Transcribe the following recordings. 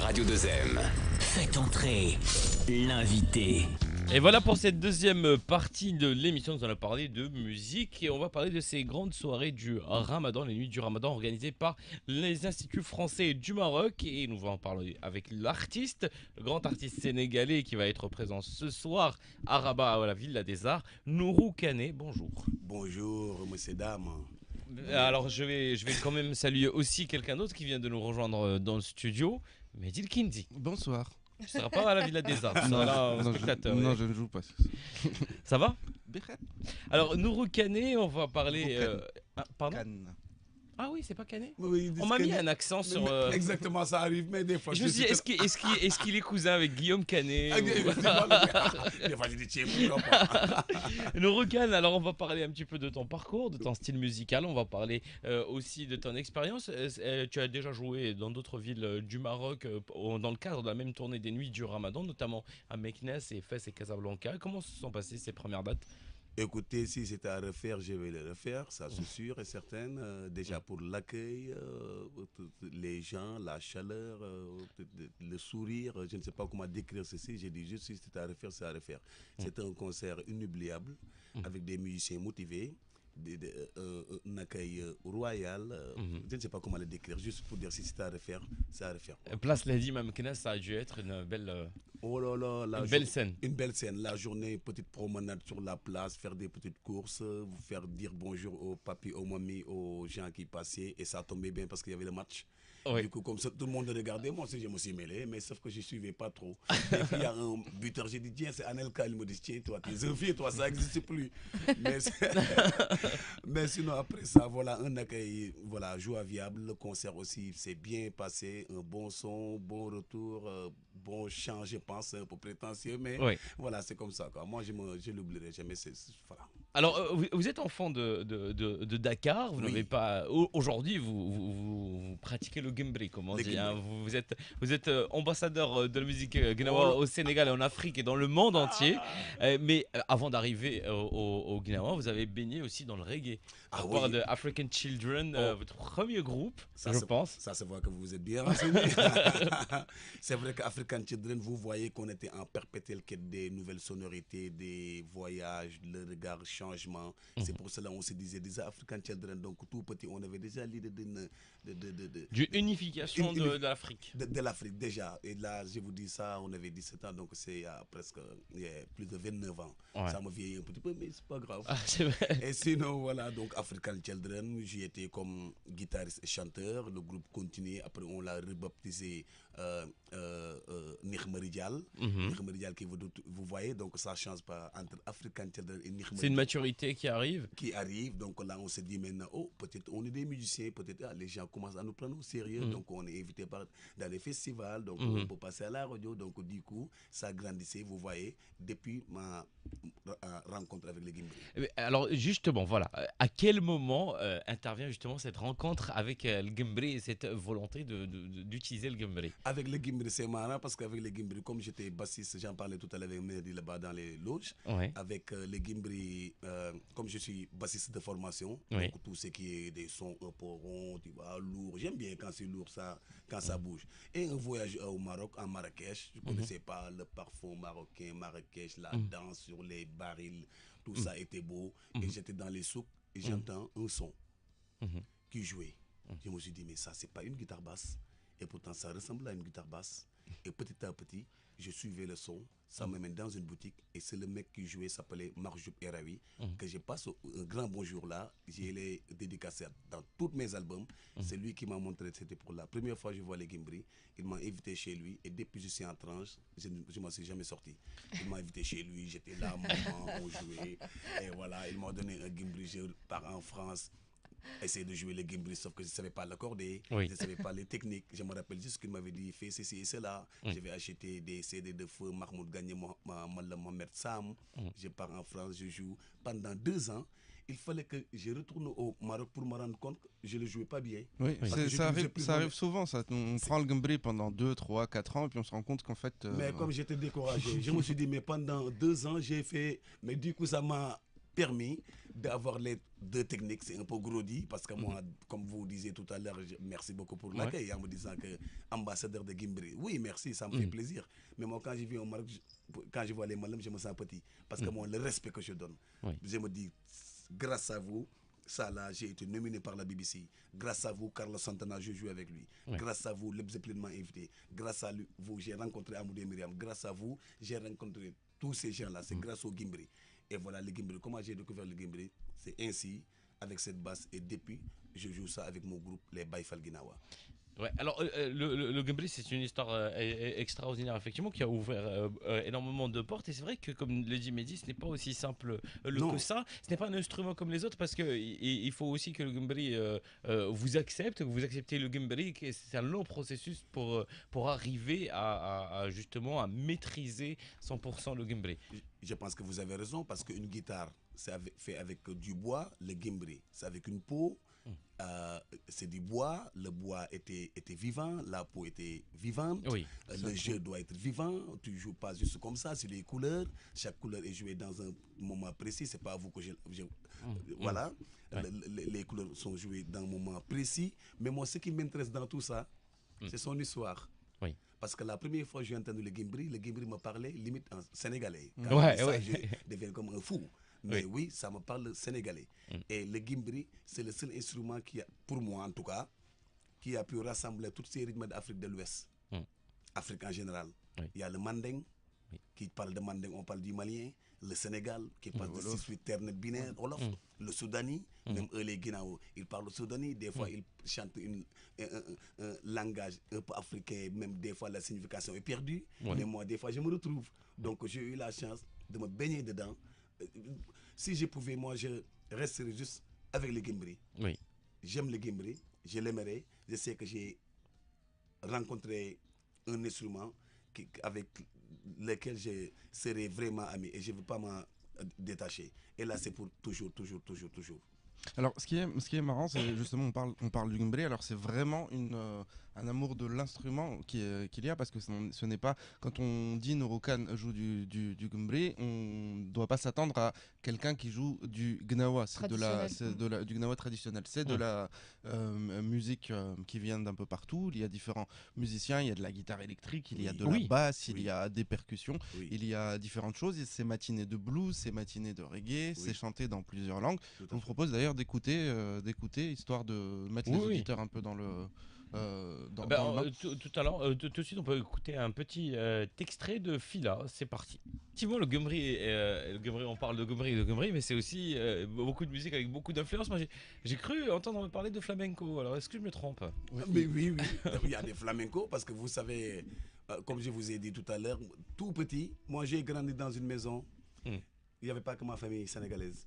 Radio 2M. Faites entrer l'invité. Et voilà pour cette deuxième partie de l'émission, nous allons parler de musique et on va parler de ces grandes soirées du Ramadan, les nuits du Ramadan organisées par les instituts français du Maroc. Et nous allons en parler avec l'artiste, le grand artiste sénégalais qui va être présent ce soir à Rabat, à la Villa des Arts, Nourou Kane. Bonjour. Bonjour, monsieur, dame. Alors je vais quand même saluer aussi quelqu'un d'autre qui vient de nous rejoindre dans le studio, Medil Kindi. Bonsoir. Tu ne seras pas à la Villa des Arts, tu seras là en spectateur. Non, je ne joue pas. Ça va? Alors, Nourou Kane, on va parler. Pardon? Cannes. Ah oui, c'est pas Canet? Oui, On m'a mis un accent sur. Exactement, ça arrive, mais des fois. Je me suis dit, est-ce qu'il est cousin avec Guillaume Canet? Des fois, je dis, tiens, pourquoi pas. Nourou Kane, alors on va parler un petit peu de ton parcours, de ton style musical. On va parler aussi de ton expérience. Tu as déjà joué dans d'autres villes du Maroc dans le cadre de la même tournée des Nuits du Ramadan, notamment à Meknes et Fès et Casablanca. Comment se sont passées ces premières dates? Écoutez, si c'était à refaire, je vais le refaire, ça c'est sûr et certain. Déjà pour l'accueil, les gens, la chaleur, le sourire, je ne sais pas comment décrire ceci. J'ai dit juste si c'était à refaire, c'est à refaire. C'était un concert inoubliable avec des musiciens motivés. Un accueil royal, je ne sais pas comment le décrire, juste pour dire si c'est à refaire, c'est à refaire. Place Lady Mamknes, ça a dû être une belle, oh là là, une belle scène. Une belle scène, la journée, petite promenade sur la place, faire des petites courses, vous faire dire bonjour aux papis, aux mamies, aux gens qui passaient, et ça tombait bien parce qu'il y avait le match. Oui. Du coup, comme ça, tout le monde regardait, moi aussi je me suis mêlé, mais sauf que je ne suivais pas trop. Et puis il y a un buteur, j'ai dit, tiens, c'est Anelka, il me dit, tiens, toi, t'es envié, toi, ça n'existe plus. Mais sinon, après ça, voilà, un accueil, voilà, joviable, le concert aussi s'est bien passé, un bon son, bon retour, bon chant, je pense, un peu prétentieux, mais Oui. voilà, c'est comme ça, quoi. Moi, je ne l'oublierai jamais, voilà. Alors, vous êtes enfant de Dakar, vous n'avez pas. Aujourd'hui, vous pratiquez le Gembri, comme on dit. Hein. Vous êtes ambassadeur de la musique guinawa au Sénégal, en Afrique et dans le monde entier. Mais avant d'arriver au Guinawa, vous avez baigné aussi dans le reggae. À part de African Children, votre premier groupe, ça, je pense. Ça se voit que vous êtes bien renseigné. C'est vrai qu'African Children, vous voyez qu'on était en perpétuelle quête des nouvelles sonorités, des voyages, le regard changement. C'est pour cela qu'on se disait déjà African Children. Donc tout petit, on avait déjà l'idée d'une unification de l'Afrique. De l'Afrique déjà. Et là, je vous dis ça, on avait 17 ans, donc c'est il y a plus de 29 ans. Ouais. Ça me vieillit un petit peu, mais c'est pas grave. Ah, c'est vrai. Et sinon, voilà, donc African Children, j'y étais comme guitariste et chanteur. Le groupe continuait. Après, on l'a rebaptisé Nihmeridial. Nihmeridial qui vous voyez, donc ça ne change pas entre African Children et Nihmeridial. C'est une maturité qui arrive. Qui arrive, donc là on se dit maintenant, oh, peut-être on est des musiciens, peut-être les gens commencent à nous prendre au sérieux, donc on est invité dans les festivals, donc on peut passer à la radio, donc du coup, ça grandissait, vous voyez, depuis ma rencontre avec les Gembri. Alors justement, voilà, à quel moment intervient justement cette rencontre avec le Gembri et cette volonté d'utiliser le Gembri? Avec le Gembri, c'est marrant parce qu'avec les Gembri, comme j'étais bassiste, j'en parlais tout à l'heure avec Mehdi là-bas dans les loges, avec les Gembri, comme je suis bassiste de formation, donc tout ce qui est des sons un peu ronds, tu vois, lourds, j'aime bien quand c'est lourd, quand ça bouge. Et un voyage au Maroc, en Marrakech, je ne connaissais pas le parfum marocain, Marrakech, la danse sur les barils, tout ça était beau. Et j'étais dans les souks et j'entends un son qui jouait. Je me suis dit, mais ça, c'est pas une guitare basse. Et pourtant, ça ressemble à une guitare basse. Et petit à petit, je suivais le son, ça me mène dans une boutique et c'est le mec qui jouait, s'appelait Marjoub Erawi, que je passe un grand bonjour là, j'ai les dédicacés dans tous mes albums, c'est lui qui m'a montré, c'était pour la première fois que je vois les Gembri, il m'a invité chez lui et depuis que je suis en tranche, je ne m'en suis jamais sorti. Il m'a invité chez lui, j'étais là, maman, on jouait, et voilà, il m'a donné un Gembri, je pars en France, essayer de jouer les Gembri, sauf que je ne savais pas l'accorder, je ne savais pas les techniques. Je me rappelle juste qu'il m'avait dit fais ceci et cela. Je vais acheter des CD de feu Mahmoud Gagné Mohamed Sam. Je pars en France, je joue pendant 2 ans. Il fallait que je retourne au Maroc pour me rendre compte que je ne le jouais pas bien. Oui, ça arrive souvent. Ça. On prend le Gembri pendant 2, 3, 4 ans et puis on se rend compte qu'en fait. Mais comme j'étais découragé, je me suis dit, mais pendant 2 ans, j'ai fait. Mais du coup, ça m'a permis d'avoir les deux techniques. C'est un peu gros dit parce que moi, comme vous disiez tout à l'heure, merci beaucoup pour l'accueil en me disant que ambassadeur de Guimbri. Oui, merci, ça me fait plaisir. Mais moi, quand je vis au Maroc, quand je vois les Malams, je me sens petit. Parce que moi, le respect que je donne, je me dis, grâce à vous, ça là, j'ai été nominé par la BBC. Grâce à vous, Carlos Santana, je joue avec lui. Grâce à vous, Leb Zeppelin m'a invité. Grâce à vous, j'ai rencontré Amoudou et Myriam. Grâce à vous, j'ai rencontré tous ces gens-là. C'est grâce au Guimbri. Et voilà le Guimbri. Comment j'ai découvert le Guimbri? C'est ainsi, avec cette basse. Et depuis, je joue ça avec mon groupe, les Baïfal Guinawa. Ouais, alors le Guimbri, c'est une histoire extraordinaire, effectivement, qui a ouvert énormément de portes. Et c'est vrai que, comme le dit Mehdi, ce n'est pas aussi simple que ça. Ce n'est pas un instrument comme les autres, parce qu'il faut aussi que le Guimbri vous accepte, que vous acceptez le Guimbri. C'est un long processus pour arriver justement à maîtriser 100% le Guimbri. Je pense que vous avez raison, parce qu'une guitare, c'est fait avec du bois. Le Guimbri, c'est avec une peau. C'est du bois, le bois était vivant, la peau était vivante, le jeu doit être vivant, tu ne joues pas juste comme ça, c'est les couleurs, chaque couleur est jouée dans un moment précis, c'est pas à vous que voilà, les couleurs sont jouées dans un moment précis, mais moi ce qui m'intéresse dans tout ça, c'est son histoire. Parce que la première fois que j'ai entendu le Guimbri me parlait limite en sénégalais. Quand je deviens comme un fou. Mais oui, ça me parle sénégalais. Et le Guimbri, c'est le seul instrument qui a, pour moi en tout cas, qui a pu rassembler tous ces rythmes d'Afrique de l'Ouest. Afrique en général. Il y a le manding, qui parle de manding, on parle du malien. Le Sénégal, qui parle de 6-8 ternes binaires. Le Soudani, même eux les Guinéens, ils parlent Soudani. Des fois, ils chantent un langage un peu africain. Même des fois, la signification est perdue. Mais moi, des fois, je me retrouve. Donc, j'ai eu la chance de me baigner dedans. Si je pouvais, moi, je resterais juste avec le Guimbri. J'aime le Guimbri, je l'aimerais. Je sais que j'ai rencontré un instrument avec lequel je serai vraiment ami et je ne veux pas m'en détacher. Et là, c'est pour toujours, toujours, toujours, toujours. Alors, ce qui est marrant, c'est justement, on parle du Guimbri, alors c'est vraiment un amour de l'instrument qu'il y a, parce que ce n'est pas, quand on dit Norokan joue du Guimbri, on ne doit pas s'attendre à quelqu'un qui joue du Gnawa, du Gnawa traditionnel, c'est de la musique qui vient d'un peu partout, il y a différents musiciens, il y a de la guitare électrique, il y a de la basse, il y a des percussions, il y a différentes choses, c'est matinées de blues, c'est matinées de reggae, c'est chanté dans plusieurs langues. Je vous propose d'ailleurs d'écouter, histoire de mettre les auditeurs un peu dans le bain. Tout à l'heure, tout de suite, on peut écouter un petit extrait de Fila. C'est parti. Effectivement, le Guimbri, on parle de Guimbri, mais c'est aussi beaucoup de musique avec beaucoup d'influence. Moi, j'ai cru entendre parler de flamenco. Alors, est-ce que je me trompe? Mais oui, il y a des flamencos, parce que vous savez, comme je vous ai dit tout à l'heure, tout petit, moi j'ai grandi dans une maison. Il n'y avait pas que ma famille sénégalaise.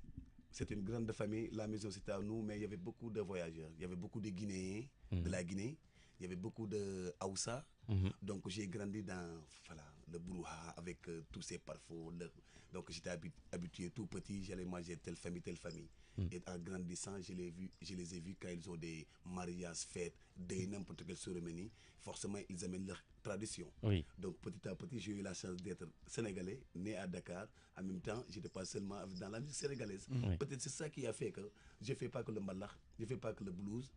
C'était une grande famille, la maison c'était à nous, mais il y avait beaucoup de voyageurs. Il y avait beaucoup de Guinéens, de la Guinée. Il y avait beaucoup de Haoussa. Donc j'ai grandi dans le brouhaha avec tous ces parfums. Donc j'étais habitué tout petit, j'allais manger telle famille, telle famille. Et en grandissant, je les ai vus quand ils ont des mariages, fêtes, n'importe quelle cérémonie. Forcément, ils amènent leur tradition. Donc petit à petit, j'ai eu la chance d'être sénégalais, né à Dakar. En même temps, je n'étais pas seulement dans la musique sénégalaise. Peut-être c'est ça qui a fait que je ne fais pas que le mbalax, je ne fais pas que le blues.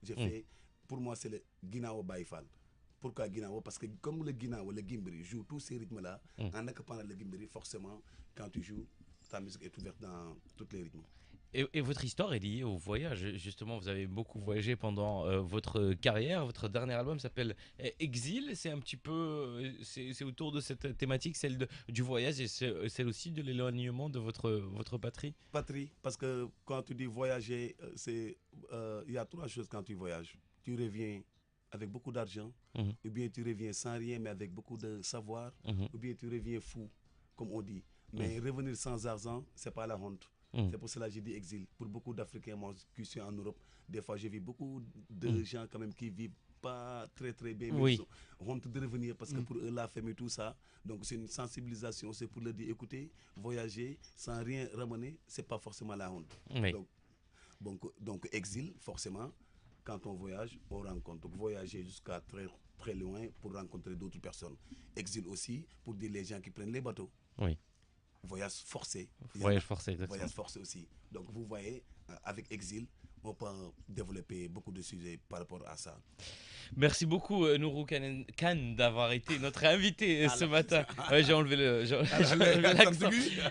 Pour moi, c'est le Guinao Baïfal. Pourquoi Guinao? Parce que comme le Guinao, le Guimbri joue tous ces rythmes-là, en accompagnant le Guimbri, forcément, quand tu joues, ta musique est ouverte dans tous les rythmes. Et votre histoire est liée au voyage. Justement, vous avez beaucoup voyagé pendant votre carrière. Votre dernier album s'appelle Exil. C'est un petit peu, c'est autour de cette thématique, celle du voyage et celle aussi de l'éloignement de votre patrie. Patrie, parce que quand tu dis voyager, il y a trois choses quand tu voyages. Tu reviens avec beaucoup d'argent, ou bien tu reviens sans rien, mais avec beaucoup de savoir, ou bien tu reviens fou, comme on dit. Mais revenir sans argent, c'est pas la honte. C'est pour cela que j'ai dit exil. Pour beaucoup d'Africains, moi qui suis en Europe, des fois j'ai vu beaucoup de gens quand même qui vivent pas très très bien, mais ils ont honte de revenir parce que pour eux la famille et tout ça. Donc c'est une sensibilisation, c'est pour leur dire écoutez, voyager sans rien ramener, c'est pas forcément la honte. Donc exil, forcément, quand on voyage, on rencontre. Donc voyager jusqu'à très très loin pour rencontrer d'autres personnes. Exil aussi pour dire les gens qui prennent les bateaux. voyage forcé. Voyage forcé, exactement. Voyage forcé aussi. Donc vous voyez, avec Exil, on peut développer beaucoup de sujets par rapport à ça. Merci beaucoup Nourou Kane d'avoir été notre invité ce matin. Ouais, j'ai enlevé l'accent.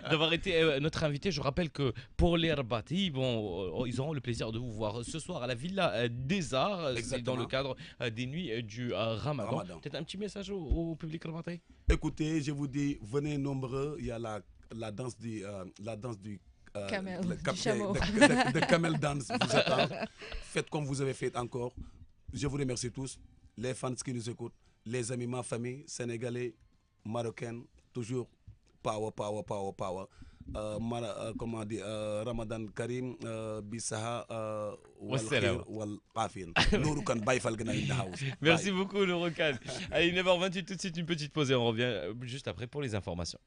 D'avoir été notre invité. Je rappelle que pour les Herbati, bon, ils auront le plaisir de vous voir ce soir à la Villa des Arts, dans le cadre des nuits du Ramadan. Peut-être un petit message au public Herbati. Écoutez, je vous dis, venez nombreux. Il y a la danse du Camel, de Camel Dance vous attend. Faites comme vous avez fait encore. Je vous remercie tous, les fans qui nous écoutent, les amis, ma famille, sénégalais, marocains, toujours power, power, power, power. Comment dire, Ramadan Karim, Bissaha, Wal Afin. Nourou Kane, Baye Fall Gana in the house. Merci beaucoup, Nourou Kane. Allez, 9h28, tout de suite une petite pause et on revient juste après pour les informations.